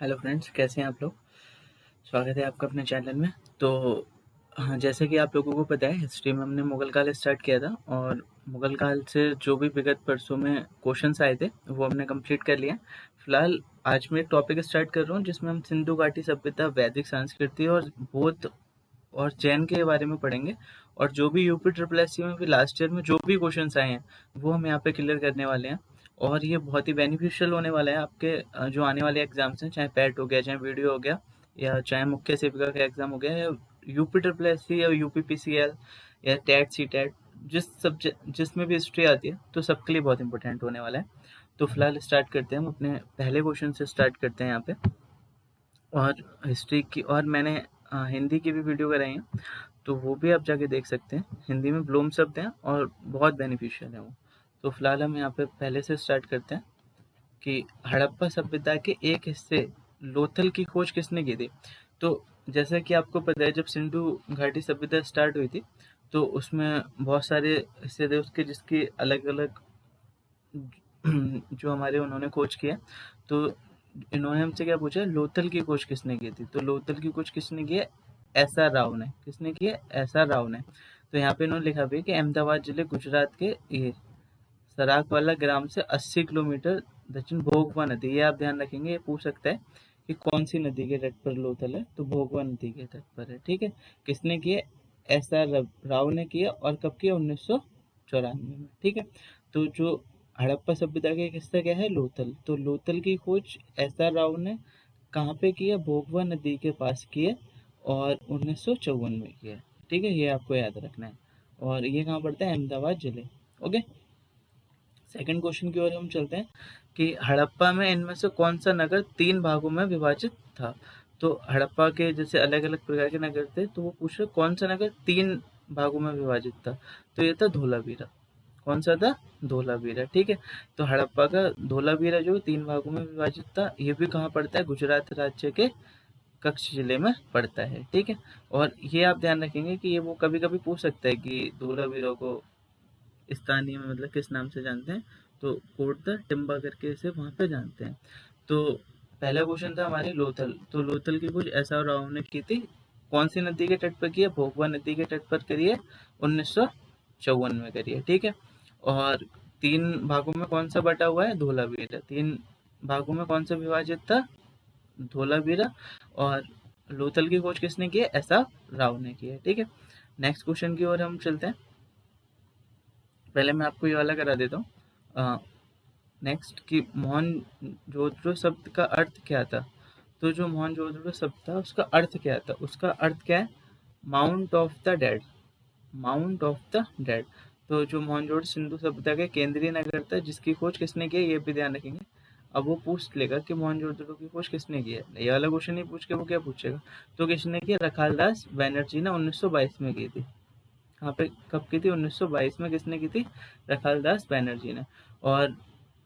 Hello friends, कैसे हैं आप लोग। स्वागत है आपका अपने चैनल में। तो हाँ, जैसे कि आप लोगों को पता है, हिस्ट्री में हमने मुगल काल स्टार्ट किया था और मुगल काल से जो भी विगत वर्षों में क्वेश्चंस आए थे वो हमने कंप्लीट कर लिया। फिलहाल आज मैं एक टॉपिक स्टार्ट कर रहा हूँ जिसमें हम सिंधु घाटी सभ्यता, वैदिक संस्कृति और बौद्ध और जैन के बारे में पढ़ेंगे। और जो भी यूपी ट्रिपल एस सी में भी लास्ट ईयर में जो भी क्वेश्चंस आए हैं वो हम यहाँ पे क्लियर करने वाले हैं। और ये बहुत ही बेनिफिशियल होने वाला है आपके जो आने वाले एग्जाम्स हैं, चाहे पैट हो गया, चाहे वीडियो हो गया, या चाहे मुख्य सेविका का एग्जाम हो गया, या यूपी ट्रिपल एस सी या यूपी पी सी एल या टेट सी टेट, जिस सब्जेक्ट जिसमें भी हिस्ट्री आती है तो सबके लिए बहुत इंपॉर्टेंट होने वाला है। तो फिलहाल स्टार्ट करते हैं, हम अपने पहले क्वेश्चन से स्टार्ट करते हैं यहाँ पे। और हिस्ट्री की और मैंने हिंदी की भी वीडियो कराई है, तो वो भी आप जाके देख सकते हैं। हिंदी में ब्लूम शब्द हैं और बहुत बेनिफिशियल है वो। तो फिलहाल हम यहाँ पे पहले से स्टार्ट करते हैं कि हड़प्पा सभ्यता के एक हिस्से लोथल की खोज किसने की थी। तो जैसा कि आपको पता है, जब सिंधु घाटी सभ्यता स्टार्ट हुई थी तो उसमें बहुत सारे हिस्से थे उसके, जिसकी अलग अलग जो हमारे उन्होंने खोज किया। तो इन्होंने हमसे क्या पूछा, लोथल की खोज किसने की थी। तो लोथल की खोज किसने की है, एस आर राव ने। किसने की है, एस आर राव ने। तो यहाँ पे इन्होंने लिखा भी है कि अहमदाबाद जिले गुजरात के ये सराकवाला ग्राम से 80 किलोमीटर दक्षिण भोगवा नदी, ये आप ध्यान रखेंगे, ये पूछ सकता है कि कौन सी नदी के तट पर लोथल है, तो भोगवा नदी के तट पर है। ठीक है, किसने किया, एस आर राव ने किया। और कब किया, 1994 में। ठीक है, तो जो हड़प्पा सभ्यता का एक हिस्सा क्या है, लोथल। तो लोथल की खोज एस आर राव ने कहाँ पे किया, भोगवा नदी के पास किया और 1954 में किया। ठीक है, ये आपको याद रखना है। और ये कहाँ पड़ता है, अहमदाबाद जिले। ओके, सेकंड क्वेश्चन की ओर हम चलते हैं कि हड़प्पा में इनमें से कौन सा नगर 3 भागों में विभाजित था। तो हड़प्पा के जैसे अलग अलग प्रकार के नगर थे, तो वो पूछ रहे कौन सा नगर 3 भागों में विभाजित था। तो ये था धोलावीरा। कौन सा था, धोलावीरा। ठीक है, तो हड़प्पा का धोलावीरा जो 3 भागों में विभाजित था, ये भी कहाँ पड़ता है, गुजरात राज्य के कच्छ जिले में पड़ता है। ठीक है, और ये आप ध्यान रखेंगे कि ये वो कभी कभी पूछ सकता है कि धोलावीरा को स्थानीय में मतलब किस नाम से जानते हैं। तो कोट द टिम्बा करके इसे वहां पे जानते हैं। तो पहला क्वेश्चन था हमारे लोथल। तो लोथल की खोज एस आर राव ने की थी। कौन सी नदी के तट पर की है, भोगवा नदी के तट पर करी है, 1954 में करी है। ठीक है, और 3 भागों में कौन सा बटा हुआ है, धोलावीरा। 3 भागों में कौन सा विभाजित था, धोलावीरा। और लोथल की खोज किसने की है, एस आर राव ने की है। ठीक है, नेक्स्ट क्वेश्चन की ओर हम चलते हैं। पहले मैं आपको ये वाला करा देता हूँ नेक्स्ट कि मोहनजोदड़ो शब्द का अर्थ क्या था। तो जो मोहनजोदड़ो शब्द था उसका अर्थ क्या था, उसका अर्थ क्या है, mount of the dead. Mount of the dead. तो जो मोहनजोदड़ो सिंधु सभ्यता का केंद्रीय नगर था जिसकी खोज किसने की है, ये भी ध्यान रखेंगे। अब वो पूछ लेगा कि मोहनजोदड़ो की खोज किसने की है, ये वाला क्वेश्चन नहीं पूछ के वो क्या पूछेगा, तो किसने की, रखालदास बनर्जी ने 1922 में की थी। कहाँ पे, कब की थी, 1922 में। किसने की थी, रखालदास बैनर्जी ने। और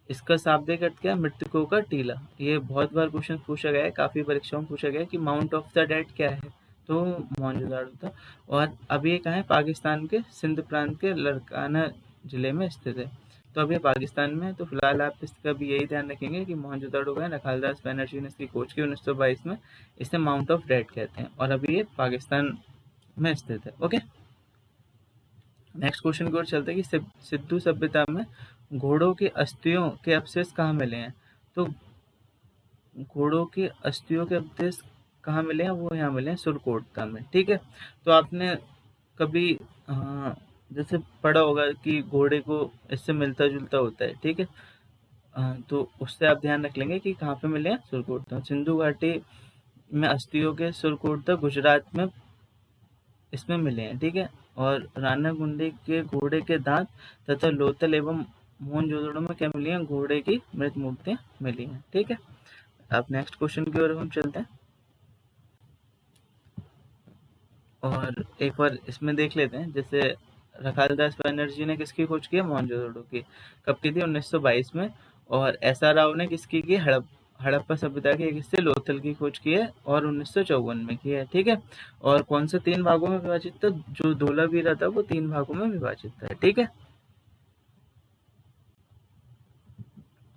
इसका शाब्दिक अर्थ क्या है, मृतकों का टीला। ये बहुत बार क्वेश्चन पूछा गया है, काफी परीक्षाओं में पूछा गया है कि माउंट ऑफ द डेड क्या है, तो मोहनजोदाड़ो था। और अभी ये कहाँ है, पाकिस्तान के सिंध प्रांत के लड़काना जिले में स्थित है। तो अभी पाकिस्तान में है। तो फिलहाल आप इसका भी यही ध्यान रखेंगे कि मोहनजोदाड़ो का है, रखालदास बैनर्जी ने इसकी खोज की 1922 में। इसे माउंट ऑफ डेड कहते हैं और अभी ये पाकिस्तान में स्थित है। ओके, नेक्स्ट क्वेश्चन की ओर चलते हैं कि सिंधु सभ्यता में घोड़ों की अस्थियों के अवशेष कहाँ मिले हैं। तो घोड़ों की अस्थियों के अवशेष कहाँ मिले हैं, वो यहाँ मिले हैं सुरकोटता में। ठीक है, तो आपने कभी जैसे पढ़ा होगा कि घोड़े को इससे मिलता जुलता होता है। ठीक है, तो उससे आप ध्यान रख लेंगे कि कहाँ पे मिले हैं, सुरकोटता। सिंधु घाटी में अस्थियों के सुरकोटता गुजरात में इसमें मिले हैं। ठीक है, और राणा कुंडी के घोड़े के दांत तथा लोथल एवं मोहनजोदड़ो में क्या मिली हैं, घोड़े की मृत मूर्तियां मिली हैं। ठीक है, अब नेक्स्ट क्वेश्चन की ओर हम चलते हैं और एक बार इसमें देख लेते हैं। जैसे रखालदास बनर्जी ने किसकी खोज की है, मोहनजोदड़ो की। कब की थी, 1922 में। और एस आर राव ने किसकी की, हड़प्पा सभ्यता के एक हिस्से लोथल की खोज की है और 1954 में की है। ठीक है, और कौन से 3 भागों में विभाजित था, जो धोलावीरा था वो 3 भागों में विभाजित था। ठीक है,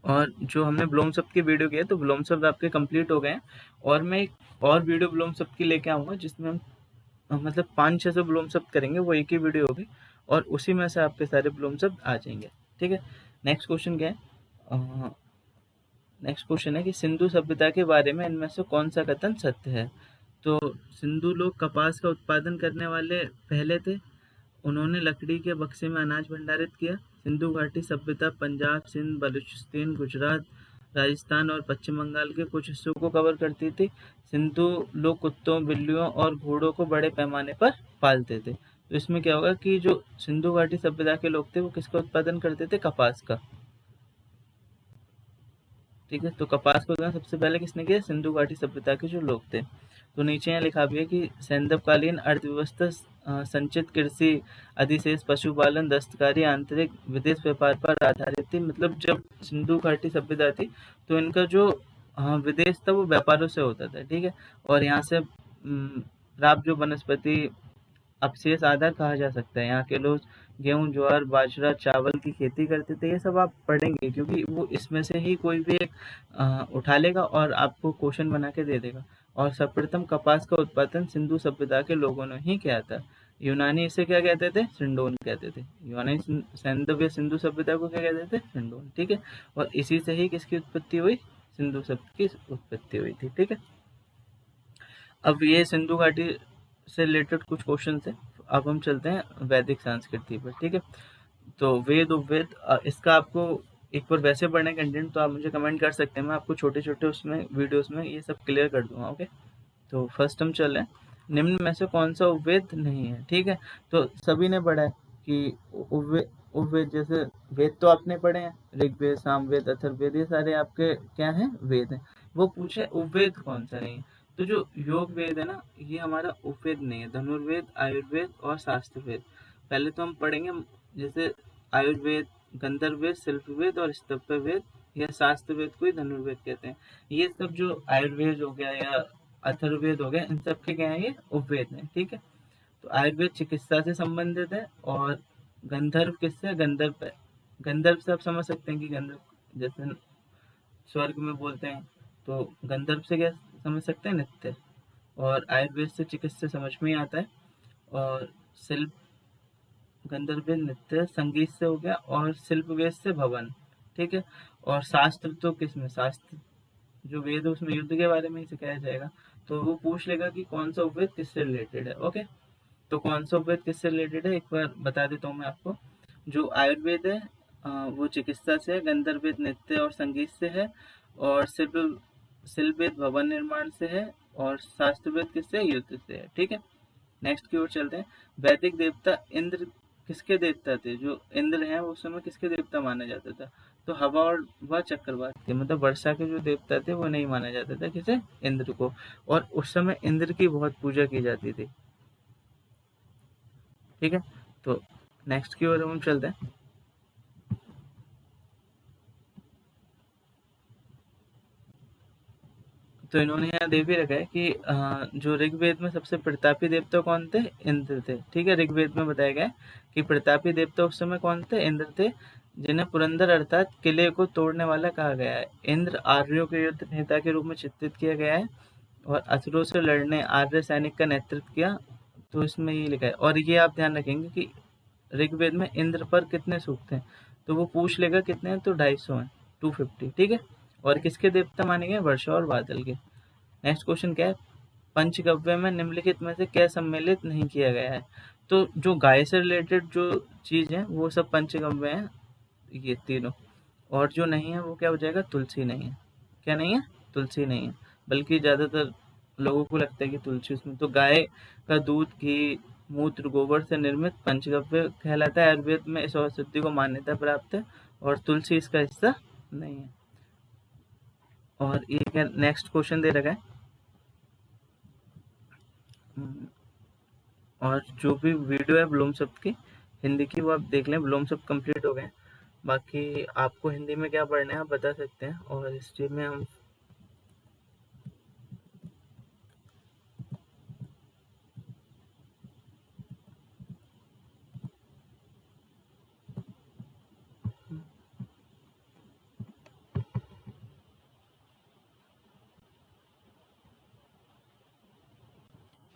और जो हमने ब्लोम शब्द की वीडियो की है, तो ब्लोम शब्द आपके कंप्लीट हो गए हैं, और मैं एक और वीडियो ब्लोम शब्द की लेके आऊँगा, जिसमें हम मतलब 500-600 ब्लोम शब्द करेंगे, वो एक ही वीडियो होगी, और उसी में से आपके सारे ब्लोम शब्द आ जाएंगे। ठीक है, नेक्स्ट क्वेश्चन क्या है? नेक्स्ट क्वेश्चन है कि सिंधु सभ्यता के बारे में इनमें से कौन सा कथन सत्य है? तो सिंधु लोग कपास का उत्पादन करने वाले पहले थे। उन्होंने लकड़ी के बक्से में अनाज भंडारित किया। सिंधु घाटी सभ्यता पंजाब, सिंध, बलूचिस्तान, गुजरात, राजस्थान और पश्चिम बंगाल के कुछ हिस्सों को कवर करती थी। सिंधु लोग कुत्तों, बिल्लियों और घोड़ों को बड़े पैमाने पर पालते थे। तो इसमें क्या होगा कि जो सिंधु घाटी सभ्यता के लोग थे, वो किसका उत्पादन करते थे? कपास का। ठीक है, तो कपास का उत्पादन सबसे पहले किसने किया? सिंधु घाटी सभ्यता के जो लोग थे। तो नीचे यहाँ लिखा भी है कि सैंधवकालीन अर्थव्यवस्था संचित कृषि, अधिशेष पशुपालन, दस्तकारी, आंतरिक विदेश व्यापार पर आधारित थी। मतलब जब सिंधु घाटी सभ्यता थी, तो इनका जो विदेश था वो व्यापारों से होता था। ठीक है, और यहाँ से प्राप्त जो वनस्पति अवशेष आधार कहा जा सकता है। यहाँ के लोग गेहूं, ज्वार, बाजरा, चावल की खेती करते थे। ये सब आप पढ़ेंगे, क्योंकि वो इसमें से ही कोई भी एक उठा लेगा और आपको क्वेश्चन बना के दे देगा। और सर्वप्रथम कपास का उत्पादन सिंधु सभ्यता के लोगों ने ही किया था। यूनानी इसे क्या कहते थे? सिंडोन कहते थे। यूनानी सैंधव या सिंधु सभ्यता को क्या कहते थे? सिंडोन। ठीक है, और इसी से ही किसकी उत्पत्ति हुई? सिंधु शब्द की उत्पत्ति हुई थी। ठीक है, अब ये सिंधु घाटी से रिलेटेड कुछ क्वेश्चन थे। अब हम चलते हैं वैदिक संस्कृति पर। ठीक है, तो वेद उपवेद, इसका आपको एक बार वैसे पढ़ने कंटेंट तो आप मुझे कमेंट कर सकते हैं, मैं आपको छोटे छोटे उसमें वीडियोस में ये सब क्लियर कर दूंगा। ओके, तो फर्स्ट हम चल रहे हैं, निम्न में से कौन सा उपवेद नहीं है? ठीक है, तो सभी ने पढ़ा है कि उपवेद, उपवेद जैसे वेद तो आपने पढ़े हैं, ऋग्वेद, सामवेद, अथर्ववेद, ये सारे आपके क्या हैं? वेद हैं। वो पूछे उपवेद कौन सा नहीं है, तो जो योग वेद है ना, ये हमारा उपवेद नहीं है। धनुर्वेद, आयुर्वेद और शास्त्र वेद पहले तो हम पढ़ेंगे। जैसे आयुर्वेद, गंधर्व वेद, शिल्प वेद और स्तव्य वेद या शास्त्र वेद को ही धनुर्वेद कहते हैं। ये सब जो आयुर्वेद हो गया या अथर्ववेद हो गया, इन सब के क्या है? ये उपवेद है। ठीक है, तो आयुर्वेद चिकित्सा से संबंधित है, और गंधर्व किससे? गंधर्व है। गंधर्व से आप समझ सकते हैं कि गंधर्व जैसे स्वर्ग में बोलते हैं, तो गंधर्व से क्या समझ सकते हैं? नृत्य। और आयुर्वेद से चिकित्सा समझ में ही आता है। और शिल्प, गंधर्व नृत्य संगीत से हो गया, और शिल्प वेद से भवन। ठीक है, और शास्त्र तो किसमें? शास्त्र जो वेद है उसमें युद्ध के बारे में ही सिखाया जाएगा। तो वो पूछ लेगा कि कौन सा उपवेद किससे रिलेटेड है। ओके, तो कौन सा उपवेद किससे रिलेटेड है एक बार बता देता हूँ मैं आपको। जो आयुर्वेद है वो चिकित्सा से है, गंधर्वेद नृत्य और संगीत से है, और शिल्पवेद भवन निर्माण से है, और शास्त्रवेद किससे? युद्ध से है। ठीक है, नेक्स्ट की ओर चलते हैं। वैदिक देवता इंद्र किसके देवता थे? जो इंद्र हैं वो उस समय किसके देवता माना जाता था? तो हवा और व चक्रवात के, मतलब वर्षा के जो देवता थे वो नहीं माना जाता था। किसे? इंद्र को। और उस समय इंद्र की बहुत पूजा की जाती थी। ठीक है, तो नेक्स्ट की ओर हम चलते हैं। तो इन्होंने यहाँ दे भी रखा है कि जो ऋग्वेद में सबसे प्रतापी देवता कौन थे? इंद्र थे। ठीक है, ऋग्वेद में बताया गया है कि प्रतापी देवता उस समय कौन थे? इंद्र थे, जिन्हें पुरंदर अर्थात किले को तोड़ने वाला कहा गया है। इंद्र आर्यों के युद्ध नेता के रूप में चित्रित किया गया है, और असुरों से लड़ने आर्य सैनिक का नेतृत्व किया। तो इसमें ये लिखा है, और ये आप ध्यान रखेंगे कि ऋग्वेद में इंद्र पर कितने सूक्त हैं, तो वो पूछ लेगा कितने हैं, तो 250 हैं, 250। ठीक है, और किसके देवता माने गए? वर्षा और बादल के। नेक्स्ट क्वेश्चन क्या है? पंचगव्य में निम्नलिखित में से क्या सम्मिलित नहीं किया गया है? तो जो गाय से रिलेटेड जो चीज है वो सब पंचगव्य हैं, ये तीनों। और जो नहीं है वो क्या हो जाएगा? तुलसी नहीं है। क्या नहीं है? तुलसी नहीं है। बल्कि ज्यादातर लोगों को लगता है कि तुलसी उसमें। तो गाय का दूध, घी, मूत्र, गोबर से निर्मित पंचगव्य कहलाता है। आयुर्वेद में इस औषधि को मान्यता प्राप्त है, और तुलसी इसका हिस्सा नहीं है। और ये नेक्स्ट क्वेश्चन दे रखा है। हम्म, और जो भी वीडियो है ब्लूम शब्द की हिंदी की, वो आप देख लें। ब्लूम शब्द कंप्लीट हो गए। बाकी आपको हिंदी में क्या पढ़ना है आप बता सकते हैं, और हिस्ट्री में हम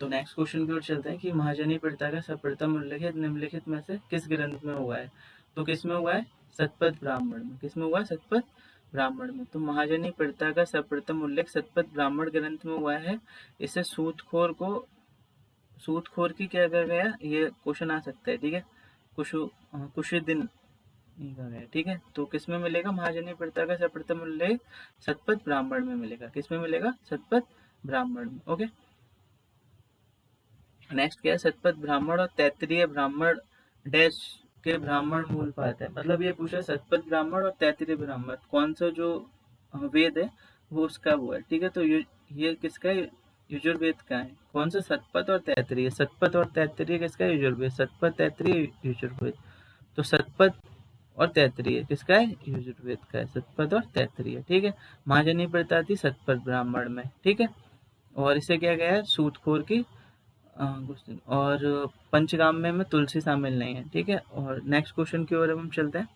तो नेक्स्ट क्वेश्चन की ओर चलते हैं कि महाजनी पिता का सर्वप्रथम उल्लेखित निम्नलिखित में से किस ग्रंथ में हुआ है? तो किस में हुआ है? शतपथ ब्राह्मण में। किस में हुआ है? शतपथ ब्राह्मण में। तो महाजनी पिता का सर्वप्रथम उल्लेख शतपथ ब्राह्मण ग्रंथ में हुआ है। इसे सूतखोर की क्या कहा गया? ये क्वेश्चन आ सकता है, ठीक है। कुशुद्दीन कहा गया, ठीक है। तो किस में मिलेगा? महाजनी पिता का सर्वप्रथम उल्लेख शतपथ ब्राह्मण में मिलेगा। किस में मिलेगा? शतपथ ब्राह्मण में। ओके, नेक्स्ट क्या है? शतपथ ब्राह्मण और तैत्तिरीय ब्राह्मण डैश के ब्राह्मण मूल पाठ है। मतलब ये पूछा शतपथ ब्राह्मण और तैत्तिरीय ब्राह्मण कौन सा जो वेद है वो उसका वो है, ठीक है। तो ये किसका है? यजुर्वेद का है। कौन सा? शतपथ और तैत्तिरीय। शतपथ और तैत्तिरीय किसका है? यजुर्वेद। शतपथ तैत्तिरीय यजुर्वेद। तो शतपथ और तैत्तिरीय किसका है? यजुर्वेद का है। शतपथ और तैत्तिरीय, ठीक है। महाजनी प्रथा थी शतपथ ब्राह्मण में, ठीक है। और इसे क्या गया है? सूतखोर की और पंचकाम्य में तुलसी शामिल नहीं है, ठीक है। और नेक्स्ट क्वेश्चन की ओर हम चलते हैं।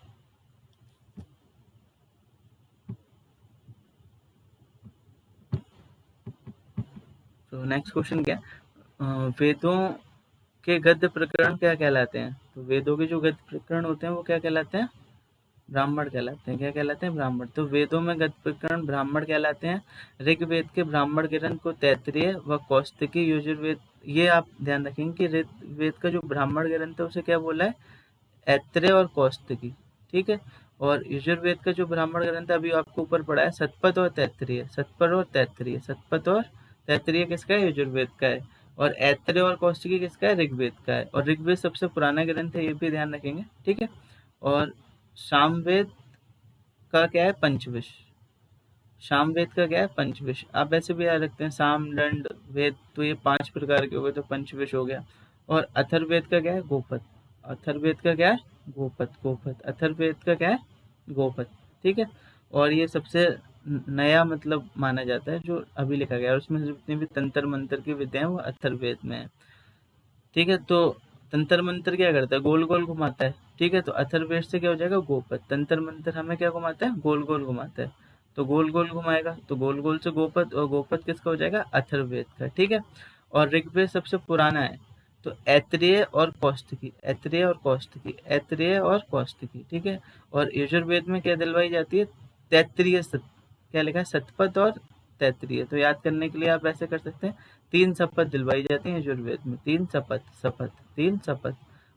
तो नेक्स्ट क्वेश्चन क्या है? वेदों के गद्य प्रकरण क्या कहलाते हैं? तो वेदों के जो गद्य प्रकरण होते हैं वो क्या कहलाते हैं? ब्राह्मण कहलाते हैं। क्या कहलाते हैं? ब्राह्मण। तो वेदों में गद्य प्रकरण ब्राह्मण कहलाते हैं। ऋग्वेद के ब्राह्मण ग्रंथ को तैत्तिरीय व कौस्तिकी, यजुर्वेद, ये आप ध्यान रखेंगे कि ऋग्वेद का जो ब्राह्मण ग्रंथ है उसे क्या बोला है? ऐत्रेय और कौस्तिकी, ठीक है। और यजुर्वेद का जो ब्राह्मण ग्रंथ अभी आपको ऊपर पढ़ा है शतपथ और तैत्तिरीय। शतपथ और तैत्तिरीय। शतपथ और तैत्तिरीय किसका है? यजुर्वेद का है। और ऐत्रेय और कौस्तिकी किसका है? ऋग्वेद का है। और ऋग्वेद सबसे पुराना ग्रंथ है, ये भी ध्यान रखेंगे, ठीक है। और सामवेद का क्या है? पंचविश। सामवेद का क्या है? पंचविश। आप ऐसे भी याद रखते हैं साम दंड वेद, तो ये 5 प्रकार के हो गए, तो पंचविश हो गया। और अथर्ववेद का क्या है? गोपद। अथर्ववेद का क्या है? गोपद। अथर्ववेद का क्या है? गोपद, ठीक है। और ये सबसे नया मतलब माना जाता है जो अभी लिखा गया है। और उसमें से जितनी भी तंत्र मंत्र की विद्याएं वो अथर्ववेद में है, ठीक है। तो तंत्र मंत्र क्या करता है? गोल गोल घुमाता है, ठीक है। तो अथर्ववेद से क्या हो जाएगा? गोपद। तंत्र मंत्र हमें क्या घुमाता है? गोल गोल घुमाता है। तो गोल गोल घुमाएगा तो गोल गोल से गोपद, और गोपद किसका हो जाएगा? अथर्ववेद का, ठीक है। और ऋग्वेद सबसे पुराना है, तो ऐत्रेय और कौस्तिकी, ऐत्रेय और कौस्तिकी, ऐत्रेय और कौस्तिकी, ठीक है। और यजुर्वेद में क्या दिलवाई जाती है? तैत्तिरीय क्या लिखा है? शतपथ और तैत्तिरीय। तो याद करने के लिए आप ऐसे कर सकते हैं, 3 शपथ दिलवाई जाती है यजुर्वेद में। 3 शपथ 3 शपथ।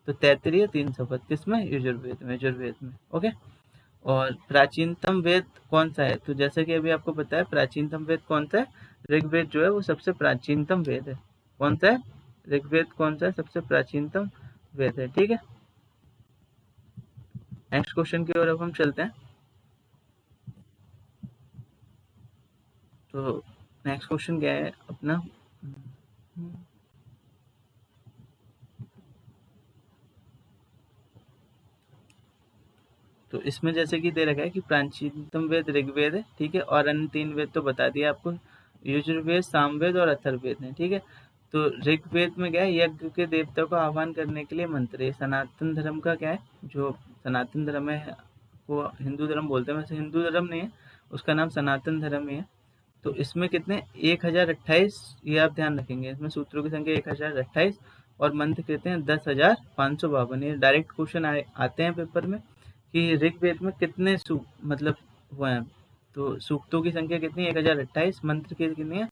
तो तैत्तिरीय 3 शपथ किसमें? यजुर्वेद में, ओके। और प्राचीनतम वेद कौन सा है? तो जैसे कि अभी आपको पता है प्राचीनतम वेद कौन सा है? ऋग्वेद जो है वो सबसे प्राचीनतम वेद है। कौन सा है? ऋग्वेद कौन सा है? सबसे प्राचीनतम वेद है, ठीक है। नेक्स्ट क्वेश्चन की ओर अब हम चलते हैं। तो नेक्स्ट क्वेश्चन क्या है अपना? तो इसमें जैसे कि दे रखा है कि प्राचीनतम वेद ऋग्वेद है, ठीक है। और अन्य 3 वेद तो बता दिया आपको, यजुर्वेद, सामवेद और अथर्ववेद है, ठीक है। तो ऋग्वेद में क्या है? यज्ञ के देवता को आह्वान करने के लिए मंत्र है। सनातन धर्म का क्या है? जो सनातन धर्म है वो हिंदू धर्म बोलते हैं, वैसे हिंदू धर्म नहीं है, उसका नाम सनातन धर्म ही है। तो इसमें कितने? 1028, ये आप ध्यान रखेंगे। इसमें सूत्रों की संख्या 1028 और मंत्र कहते हैं 10,552। ये डायरेक्ट क्वेश्चन आते हैं पेपर में कि ऋग्वेद में कितने मतलब हुए हैं। तो सूक्तों की संख्या कितनी है? 1028। मंत्र की कितनी है?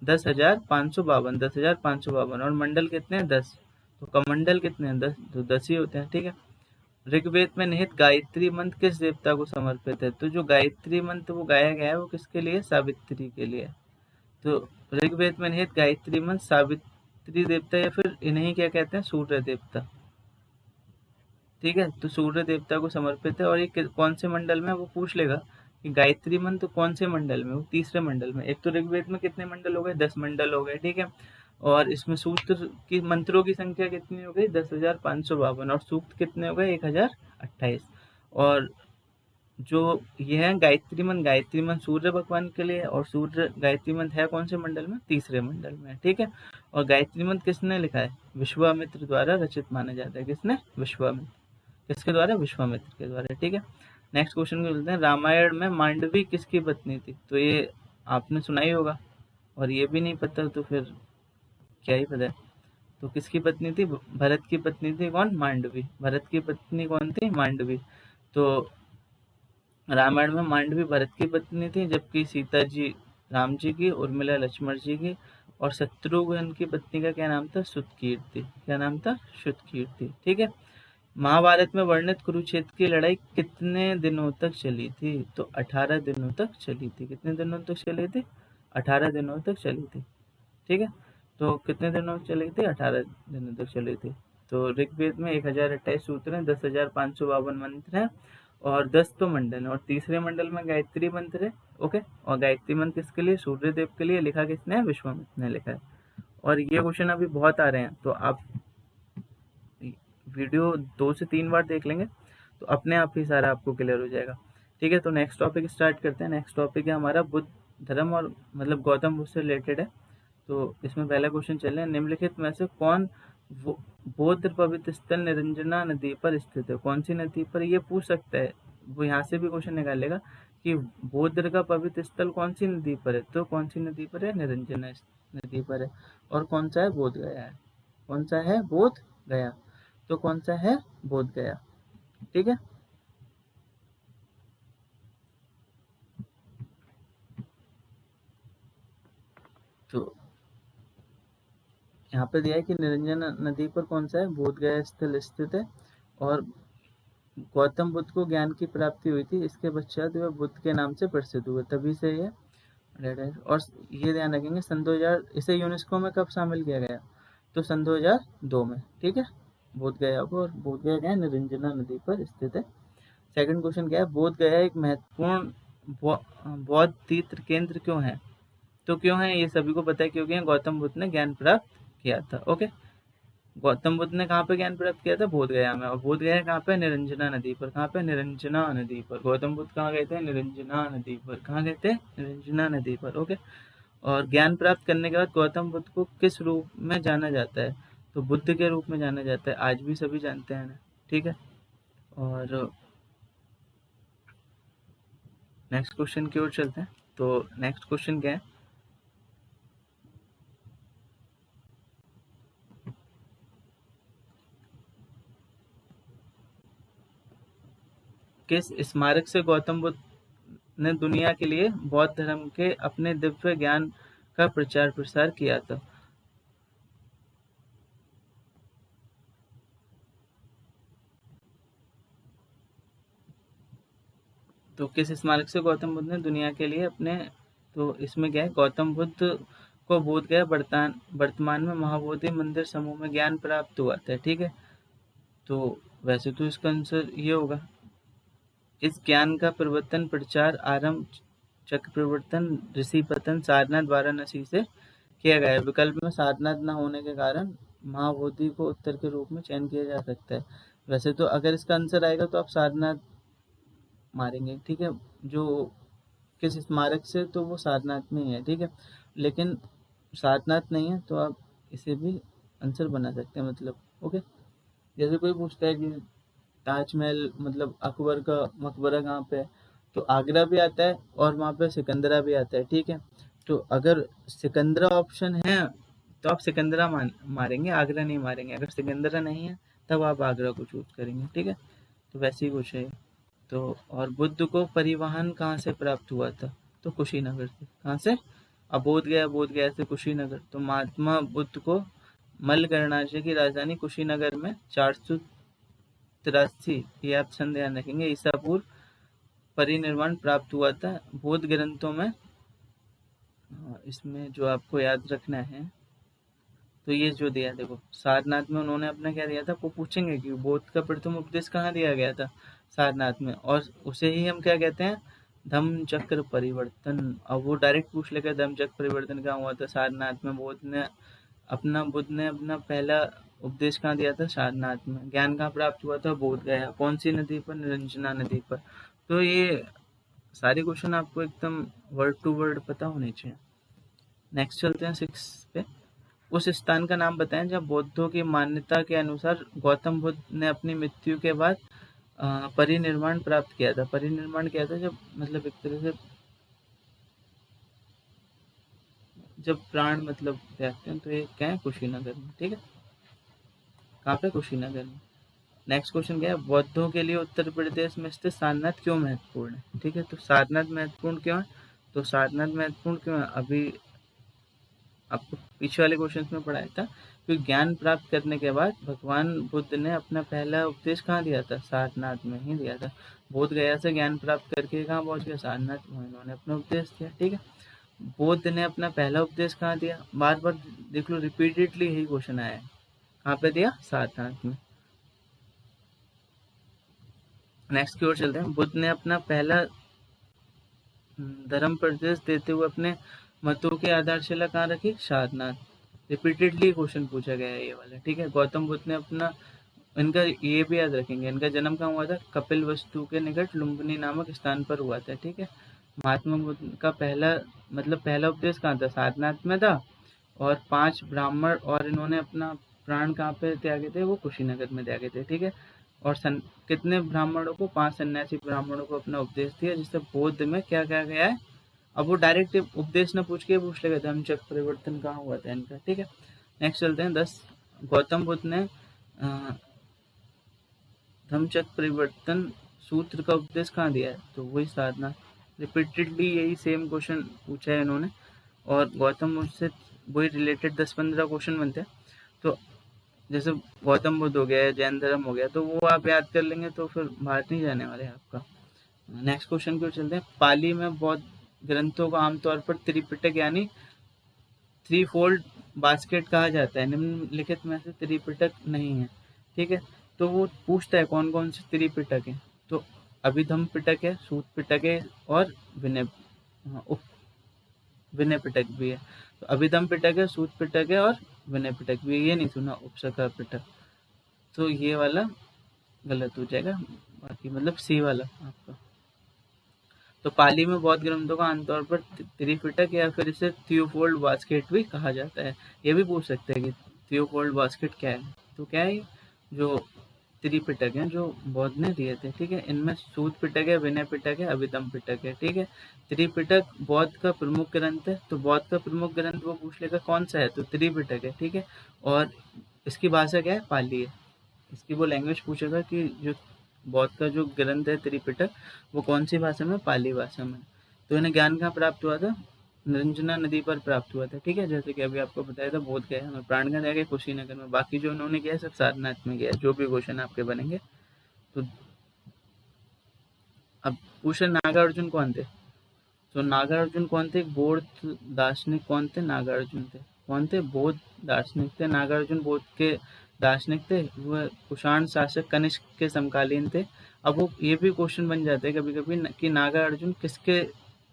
10,552। 10,552। और मंडल कितने हैं? 10। तो कमंडल कितने हैं? 10। तो 10 ही होते हैं, ठीक है। ऋग्वेद में निहित गायत्री मंत्र किस देवता को समर्पित है? तो जो गायत्री मंत्र वो गाया गया है वो किसके लिए? सावित्री के लिए। तो ऋग्वेद में निहित गायत्री मंत्र सावित्री देवता, या फिर इन्हें क्या कहते हैं? सूर्य देवता, ठीक है। तो सूर्य देवता को समर्पित है। और ये कौन से मंडल में? वो पूछ लेगा कि गायत्री मंत्र कौन से मंडल में? वो तीसरे मंडल में। एक तो ऋग्वेद में कितने मंडल हो गए? 10 मंडल हो गए, ठीक है। और इसमें सूत्र की मंत्रों की संख्या कितनी हो गई? 10,552। और सूक्त कितने हो गए? 1028। और जो ये है गायत्री मंत्र सूर्य भगवान के लिए, और सूर्य गायत्री मंत्र है कौन से मंडल में? तीसरे मंडल में, ठीक है। और गायत्री मंत्र किसने लिखा है? विश्वामित्र द्वारा रचित माना जाता है। किसने? विश्वामित्र। किसके द्वारा? विश्वामित्र के द्वारा, ठीक है। नेक्स्ट क्वेश्चन को बोलते हैं, रामायण में मांडवी किसकी पत्नी थी? तो ये आपने सुना ही होगा, और ये भी नहीं पता तो फिर क्या ही पता है। तो किसकी पत्नी थी? भरत की पत्नी थी कौन? मांडवी। भरत की पत्नी कौन थी? मांडवी। तो रामायण में मांडवी भरत की पत्नी थी, जबकि सीता जी राम जी की, उर्मिला लक्ष्मण जी की, और शत्रुघ्न की पत्नी का क्या नाम था? सुतकीर्ति। क्या नाम था? सुतकीर्ति। ठीक है। महाभारत में वर्णित कुरुक्षेत्र की लड़ाई कितने दिनों तक चली थी? तो 18 दिनों तक चली थी। कितने दिनों तक चली थी? 18 दिनों तक चली थी। ठीक है। तो कितने दिनों तक चली थी? 18 दिनों तक चली थी। तो ऋग्वेद में 1028 सूत्र हैं, 10,552 मंत्र हैं, और 10 तो मंडल है, और तीसरे मंडल में गायत्री मंत्र है। ओके। और गायत्री मंत्र किसके लिए? सूर्य देव के लिए। लिखा किसने है? विश्वामित्र ने लिखा है। और ये क्वेश्चन अभी बहुत आ रहे हैं, तो आप वीडियो 2 से 3 बार देख लेंगे तो अपने आप ही सारा आपको क्लियर हो जाएगा। ठीक है। तो नेक्स्ट टॉपिक स्टार्ट करते हैं। नेक्स्ट टॉपिक है हमारा बुद्ध धर्म, और मतलब गौतम बुद्ध से रिलेटेड है। तो इसमें पहला क्वेश्चन चल रहा है, निम्नलिखित में से कौन बौद्ध पवित्र स्थल निरंजना नदी पर स्थित है? कौन सी नदी पर? ये पूछ सकता है, वो यहाँ से भी क्वेश्चन निकालेगा कि बौद्ध का पवित्र स्थल कौन सी नदी पर है? तो कौन सी नदी पर है? निरंजना नदी पर है। और कौन सा है? बोध गया है। कौन सा है? बोध गया। तो कौन सा है? बोध गया। ठीक है। तो यहाँ पे दिया है कि निरंजना नदी पर कौन सा है? बोध गया स्थल स्थित है, और गौतम बुद्ध को ज्ञान की प्राप्ति हुई थी, इसके पश्चात वह बुद्ध के नाम से प्रसिद्ध हुए, तभी से ये रेड है। और ये ध्यान रखेंगे, सन 2000 इसे यूनेस्को में कब शामिल किया गया? तो सन 2002 में। ठीक है। बोध गया को, और बोध गया क्या है? निरंजना नदी पर स्थित है। सेकंड क्वेश्चन क्या है? बोध गया एक महत्वपूर्ण बौद्ध तीर्थ केंद्र क्यों है? तो क्यों है ये सभी को पता है, क्योंकि गौतम बुद्ध ने ज्ञान प्राप्त किया था। ओके। गौतम बुद्ध ने कहाँ पे ज्ञान प्राप्त किया था? बोध गया में। और बोध गया कहाँ पे? निरंजना नदी पर। कहाँ पे? निरंजना नदी पर। गौतम बुद्ध कहाँ गए थे? निरंजना नदी पर। कहाँ गए थे? निरंजना नदी पर। ओके। और ज्ञान प्राप्त करने के बाद गौतम बुद्ध को किस रूप में जाना जाता है? तो बुद्ध के रूप में जाना जाता है। आज भी सभी जानते हैं ना। ठीक है। और नेक्स्ट क्वेश्चन की ओर चलते हैं। तो नेक्स्ट क्वेश्चन क्या है? किस स्मारक से गौतम बुद्ध ने दुनिया के लिए बौद्ध धर्म के अपने दिव्य ज्ञान का प्रचार प्रसार किया था? तो किस स्मारक से गौतम बुद्ध ने दुनिया के लिए अपने, तो इसमें क्या है? गौतम बुद्ध को बोध गया वर्तमान में महाबोधि मंदिर समूह में ज्ञान प्राप्त हुआ था। ठीक है। तो वैसे तो इसका आंसर ये होगा। इस ज्ञान का प्रवर्तन प्रचार आरंभ चक्र प्रवर्तन ऋषि पतन सारनाथ वाराणसी से किया गया है। विकल्प में सारनाथ न होने के कारण महाबोधि को उत्तर के रूप में चयन किया जा सकता है। वैसे तो अगर इसका आंसर आएगा तो आप सारनाथ मारेंगे। ठीक है। जो किस स्मारक से, तो वो सारनाथ में ही है। ठीक है। लेकिन सारनाथ नहीं है तो आप इसे भी आंसर बना सकते हैं, मतलब। ओके। जैसे कोई पूछता है कि ताजमहल मतलब अकबर का मकबरा कहाँ पे है, तो आगरा भी आता है और वहाँ पे सिकंदरा भी आता है। ठीक है। तो अगर सिकंदरा ऑप्शन है तो आप सिकंदरा मारेंगे, आगरा नहीं मारेंगे। अगर सिकंदरा नहीं है तब आप आगरा को चूज करेंगे। ठीक है। तो वैसे ही कुछ है। तो और बुद्ध को परिवहन कहाँ से प्राप्त हुआ था? तो कुशीनगर से। कहाँ से? अब बोध गया से कुशीनगर। तो महात्मा बुद्ध को मल्ल गणराज्य की राजधानी कुशीनगर में 483, ये आप सन ध्यान रखेंगे, ईसा पूर्व परिनिर्वाण प्राप्त हुआ था। बौद्ध ग्रंथों में इसमें जो आपको याद रखना है, तो ये जो दिया देखो, सारनाथ में उन्होंने अपना क्या दिया था, वो पूछेंगे कि बौद्ध का प्रथम उपदेश कहाँ दिया गया था? सारनाथ में। और उसे ही हम क्या कहते हैं? धम्म चक्र परिवर्तन। अब वो डायरेक्ट पूछ लेगा धम्म चक्र परिवर्तन कहाँ हुआ था? सारनाथ में। बुद्ध ने अपना पहला उपदेश कहाँ दिया था? सारनाथ में। ज्ञान कहाँ प्राप्त हुआ था? बोध गया। कौन सी नदी पर? निरंजना नदी पर। तो ये सारे क्वेश्चन आपको एकदम वर्ड टू वर्ड पता होने चाहिए। नेक्स्ट चलते हैं 6 पे। उस स्थान का नाम बताएं जहाँ बौद्धों की मान्यता के अनुसार गौतम बुद्ध ने अपनी मृत्यु के बाद परिनिर्वाण प्राप्त किया था। परिनिर्वाण किया था जब, मतलब एक तरह से जब प्राण मतलब त्यागते हैं तो ये क्या है, कुशीनगर में। ठीक है, कहाँ पे, कुशीनगर में। नेक्स्ट क्वेश्चन क्या है, बौद्धों के लिए उत्तर प्रदेश में स्थित सारनाथ क्यों महत्वपूर्ण है। ठीक है, तो सारनाथ महत्वपूर्ण क्यों है, तो सारनाथ महत्वपूर्ण क्यों है, अभी आपको पीछे वाले क्वेश्चन में पढ़ाया था। क्योंकि ज्ञान प्राप्त करने के बाद भगवान बुद्ध ने अपना पहला उपदेश कहाँ दिया था, सारनाथ में ही दिया था। बोध गया से ज्ञान प्राप्त करके कहाँ पहुंच गया, सारनाथ में इन्होंने अपना उपदेश दिया। ठीक है, बुद्ध ने अपना पहला उपदेश कहाँ दिया, बार बार देख लो, रिपीटेडली यही क्वेश्चन आया है, कहाँ पे दिया, सारनाथ में। नेक्स्ट की ओर चलते हैं, बुद्ध ने अपना पहला धर्म प्रदेश देते हुए अपने मतों की आधारशिला कहाँ रखी, सारनाथ। रिपीटेडली क्वेश्चन पूछा गया है ये वाला। ठीक है, गौतम बुद्ध ने अपना, इनका ये भी याद रखेंगे, इनका जन्म कहाँ हुआ था, कपिल वस्तु के निकट लुम्बिनी नामक स्थान पर हुआ था। ठीक है, महात्मा बुद्ध का पहला मतलब पहला उपदेश कहाँ था, सारनाथ में था। और 5 ब्राह्मण और इन्होंने अपना प्राण कहाँ पे त्यागे थे, वो कुशीनगर में त्यागे थे। ठीक है, और कितने ब्राह्मणों को, 5 सन्यासी ब्राह्मणों को अपना उपदेश दिया, जिससे बौद्ध में क्या क्या गया है। अब वो डायरेक्ट उपदेश न पूछ के पूछ लेगा धर्मचक्र परिवर्तन कहाँ हुआ था इनका। ठीक है, नेक्स्ट चलते हैं 10, गौतम बुद्ध ने धर्मचक्र परिवर्तन सूत्र का उपदेश कहाँ दिया है, तो वही सारनाथ। रिपीटेडली यही सेम क्वेश्चन पूछा है इन्होंने, और गौतम बुद्ध से वही रिलेटेड 10-15 क्वेश्चन बनते हैं। तो जैसे गौतम बुद्ध हो गया, जैन धर्म हो गया, तो वो आप याद कर लेंगे तो फिर बाहर नहीं जाने वाले आपका। नेक्स्ट क्वेश्चन की ओर चलते हैं, पाली में बौद्ध ग्रंथों को आमतौर पर त्रिपिटक यानी थ्री फोल्ड बास्केट कहा जाता है, निम्नलिखित में से त्रिपिटक नहीं है। ठीक है, तो वो पूछता है कौन कौन से त्रिपिटक है, तो अभिधम पिटक है, सूत पिटक है, और विनय विनय पिटक भी है। तो अभिधम पिटक है, सूत पिटक है, और विनय पिटक भी है। ये नहीं सुना उपसका पिटक, तो ये वाला गलत हो जाएगा, बाकी मतलब सी वाला आपका। तो पाली में बौद्ध ग्रंथों का आमतौर पर त्रिपिटक या फिर इसे थियोफोल्ड बास्केट भी कहा जाता है। ये भी पूछ सकते हैं कि थियोफोल्ड बास्केट क्या है, तो क्या है, जो त्रिपिटक है जो बौद्ध ने दिए थे। ठीक है, इनमें सूत पिटक है, विनय पिटक है, अभिधम पिटक है। ठीक है, त्रिपिटक बौद्ध का प्रमुख ग्रंथ है, तो बौद्ध का प्रमुख ग्रंथ वो पूछ लेगा कौन सा है, तो त्रिपिटक है। ठीक है, और इसकी भाषा क्या है, पाली है। इसकी वो लैंग्वेज पूछेगा कि जो बौद्ध का जो ग्रंथ है त्रिपिटक, वो कौन सी भाषा में, पाली भाषा में। तो इन्हें ज्ञान कहाँ प्राप्त हुआ था, निरंजना नदी पर प्राप्त हुआ था। ठीक है, जैसे कि अभी आपको बताया था, बोध गया में, प्राणगंज आ गया, कुशीनगर में, बाकी जो उन्होंने किया सब सारनाथ में गया, जो भी क्वेश्चन आपके बनेंगे। तो अब पूछे नागार्जुन कौन थे, तो नागार्जुन कौन थे, बौद्ध दार्शनिक कौन थे, नागार्जुन थे, कौन थे, बौद्ध दार्शनिक थे। नागार्जुन बौद्ध के दार्शनिक थे, वह कुषाण शासक कनिष्क के समकालीन थे। अब वो ये भी क्वेश्चन बन जाते हैं कभी कभी कि नागार्जुन किसके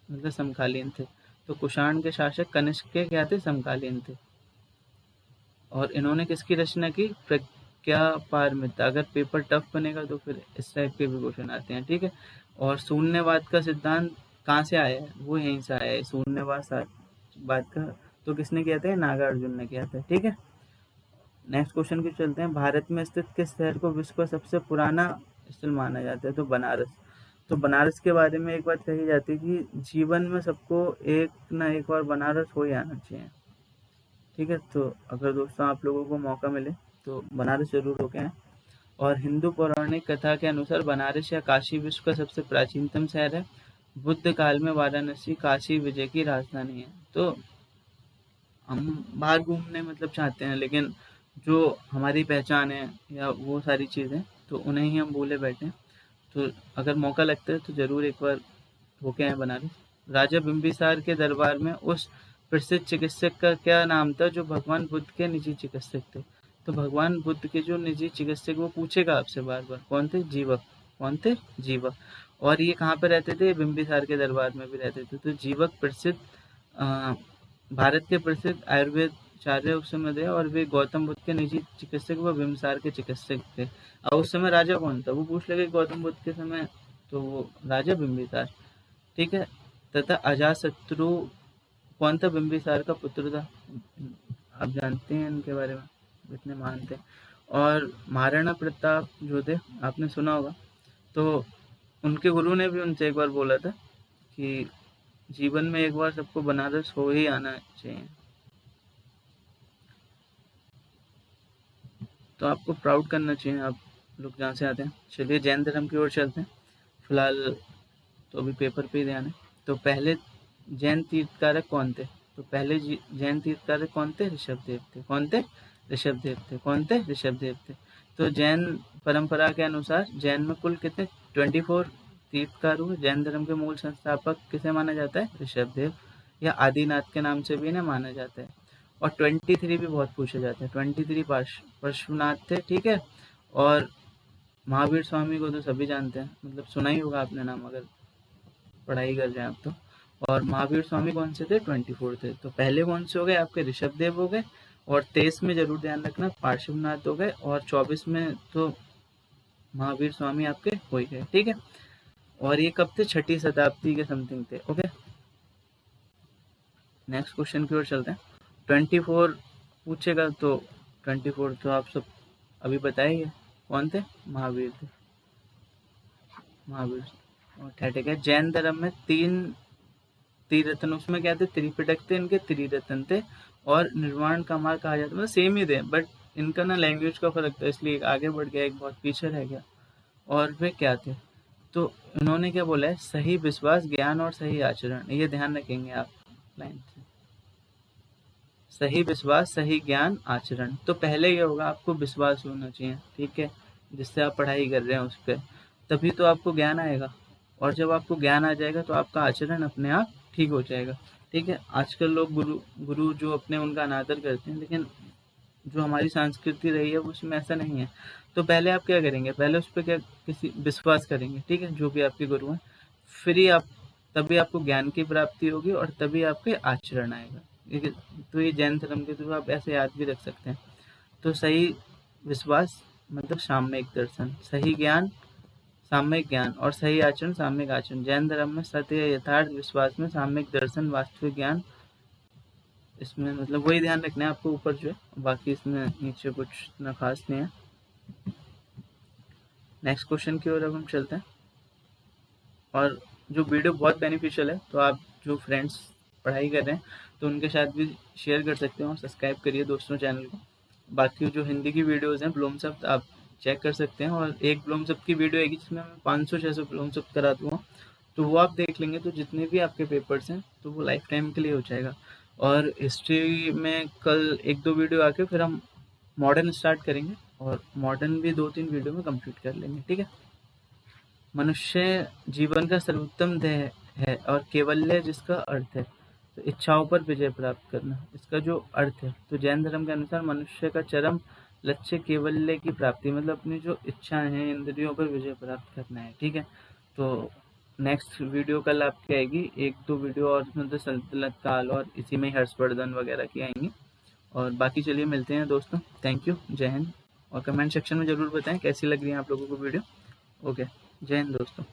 मतलब समकालीन थे, तो कुषाण के शासक कनिष्क के क्या थे, समकालीन थे। और इन्होंने किसकी रचना की, प्रज्ञा पारमिता। अगर पेपर टफ बनेगा तो फिर इस टाइप के भी क्वेश्चन आते हैं। ठीक है, और शून्यवाद का सिद्धांत कहाँ से आया है, वो यहीं से आया है, शून्यवाद बात का। तो किसने किया था, नागार्जुन ने किया था। ठीक है, नेक्स्ट क्वेश्चन की चलते हैं, भारत में स्थित किस शहर को विश्व का सबसे पुराना स्थल माना जाता है, तो बनारस। तो बनारस के बारे में एक बात कही जाती है कि जीवन में सबको एक ना एक बार बनारस हो ही आना चाहिए। ठीक है, तो अगर दोस्तों आप लोगों को मौका मिले तो बनारस जरूर होके आए। और हिंदू पौराणिक कथा के अनुसार बनारस या काशी विश्व का सबसे प्राचीनतम शहर है। बुद्ध काल में वाराणसी काशी विजय की राजधानी है। तो हम बाहर घूमने मतलब चाहते हैं, लेकिन जो हमारी पहचान है या वो सारी चीज़ें, तो उन्हें ही हम भूले बैठे हैं। तो अगर मौका लगता है तो ज़रूर एक बार होके आए बनारस। राजा बिंबिसार के दरबार में उस प्रसिद्ध चिकित्सक का क्या नाम था जो भगवान बुद्ध के निजी चिकित्सक थे, तो भगवान बुद्ध के जो निजी चिकित्सक, वो पूछेगा आपसे बार बार, कौन थे, जीवक। कौन थे, जीवक। और ये कहाँ पे रहते थे, बिंबिसार के दरबार में भी रहते थे। तो जीवक प्रसिद्ध भारत के प्रसिद्ध आयुर्वेदाचार्य उस समय थे, और वे गौतम बुद्ध के निजी चिकित्सक व बिंबिसार के चिकित्सक थे। और उस समय राजा कौन था, वो पूछ लगे गौतम बुद्ध के समय, तो वो राजा बिंबिसार। ठीक है, तथा अजातशत्रु कौन था, बिंबिसार का पुत्र था। आप जानते हैं इनके बारे में, इतने महान थे। और महाराणा प्रताप जो थे, आपने सुना होगा, तो उनके गुरु ने भी उनसे एक बार बोला था कि जीवन में एक बार सबको बनारस हो ही आना चाहिए। तो आपको प्राउड करना चाहिए आप लोग जहाँ से आते हैं। चलिए जैन धर्म की ओर चलते हैं। फिलहाल तो अभी पेपर पे ही ध्यान है। तो पहले जैन तीर्थकारक कौन थे? तो पहले जैन तीर्थकारक कौन थे? ऋषभदेव थे। कौन थे? ऋषभदेव थे। कौन थे? ऋषभदेव थे। तो जैन परंपरा के अनुसार जैन में कुल कितने 24 तीर्थकार हुए। जैन धर्म के मूल संस्थापक किसे माना जाता है? ऋषभदेव, या आदिनाथ के नाम से भी इन्हें माना जाता है। और 23 भी बहुत पूछे जाते हैं। 23 पार्श्वनाथ थे, ठीक है। और महावीर स्वामी को तो सभी जानते हैं, मतलब सुना ही होगा आपने नाम अगर पढ़ाई कर रहे हैं आप तो। और महावीर स्वामी कौन से थे? 24 थे। तो पहले कौन से हो गए आपके? ऋषभदेव हो गए। और 23 में जरूर ध्यान रखना पार्श्वनाथ हो गए। और 24 में तो महावीर स्वामी आपके हो ही गए, ठीक है। और ये कब थे? 6ठी शताब्दी के समथिंग थे, ओके। नेक्स्ट क्वेश्चन की ओर चलते हैं। 24 पूछेगा तो 24 तो आप सब अभी बताइए कौन थे? महावीर थे, महावीर। और ठीक है, जैन धर्म में 3 त्रिरत्न, उसमें क्या थे? त्रिपिटक थे, इनके त्रिरत्न थे। और निर्वाण का मार्ग कहा जाता है, मतलब सेम ही थे, बट इनका ना लैंग्वेज का फर्क था, इसलिए एक आगे बढ़ गया, एक बहुत पीछे रह गया। और वे क्या थे? तो इन्होंने क्या बोला है? सही विश्वास, ज्ञान और सही आचरण। ये ध्यान रखेंगे आप लाइन से। सही विश्वास, सही ज्ञान, आचरण। तो पहले ये होगा, आपको विश्वास होना चाहिए, ठीक है, जिससे आप पढ़ाई कर रहे हैं उस पर, तभी तो आपको ज्ञान आएगा। और जब आपको ज्ञान आ जाएगा तो आपका आचरण अपने आप ठीक हो जाएगा, ठीक है। आजकल लोग गुरु जो अपने उनका अनादर करते हैं, लेकिन जो हमारी संस्कृति रही है उसमें ऐसा नहीं है। तो पहले आप क्या करेंगे? पहले उस पर क्या किसी विश्वास करेंगे, ठीक है, जो भी आपके गुरु हैं। फिर ही आप, तभी आपको ज्ञान की प्राप्ति होगी और तभी आपके आचरण आएगा। तो ये जैन धर्म के थ्रू आप ऐसे याद भी रख सकते हैं। तो सही विश्वास मतलब साम्यक दर्शन, सही ज्ञान साम्यक ज्ञान, और सही आचरण साम्यक आचरण। जैन धर्म में सत्य, यथार्थ, विश्वास में साम्यक दर्शन, वास्तविक ज्ञान, इसमें मतलब वही ध्यान रखना है आपको ऊपर जो है, बाकी इसमें नीचे कुछ इतना खास नहीं है। नेक्स्ट क्वेश्चन की ओर अब हम चलते हैं। और जो वीडियो बहुत बेनिफिशियल है, तो आप जो फ्रेंड्स पढ़ाई कर रहे हैं तो उनके साथ भी शेयर कर सकते हो और सब्सक्राइब करिए दोस्तों चैनल को। बाकी जो हिंदी की वीडियोज़ हैं ब्लूम शब्द आप चेक कर सकते हैं, और एक ब्लूम शब्द की वीडियो आएगी जिसमें मैं 500-600 ब्लूम शब्द करा दूँगा, तो वो आप देख लेंगे तो जितने भी आपके पेपर्स हैं तो वो लाइफ टाइम के लिए हो जाएगा। और हिस्ट्री में कल 1-2 वीडियो आके फिर हम मॉडर्न स्टार्ट करेंगे, और मॉडर्न भी 2-3 वीडियो में कंप्लीट कर लेंगे, ठीक है। मनुष्य जीवन का सर्वोत्तम ध्येय है और केवल्य जिसका अर्थ है, तो इच्छाओं पर विजय प्राप्त करना, इसका जो अर्थ है। तो जैन धर्म के अनुसार मनुष्य का चरम लक्ष्य केवल्य की प्राप्ति, मतलब अपनी जो इच्छाएं हैं, इंद्रियों पर विजय प्राप्त करना है, ठीक है। तो नेक्स्ट वीडियो कल आपकी आएगी, 1-2 वीडियो और मतलब सल्तनत काल और इसी में हर्षवर्धन वगैरह की आएंगी। और बाकी चलिए मिलते हैं दोस्तों, थैंक यू, जय हिंद। और कमेंट सेक्शन में ज़रूर बताएं कैसी लग रही है आप लोगों को वीडियो। ओके, जय हिंद दोस्तों।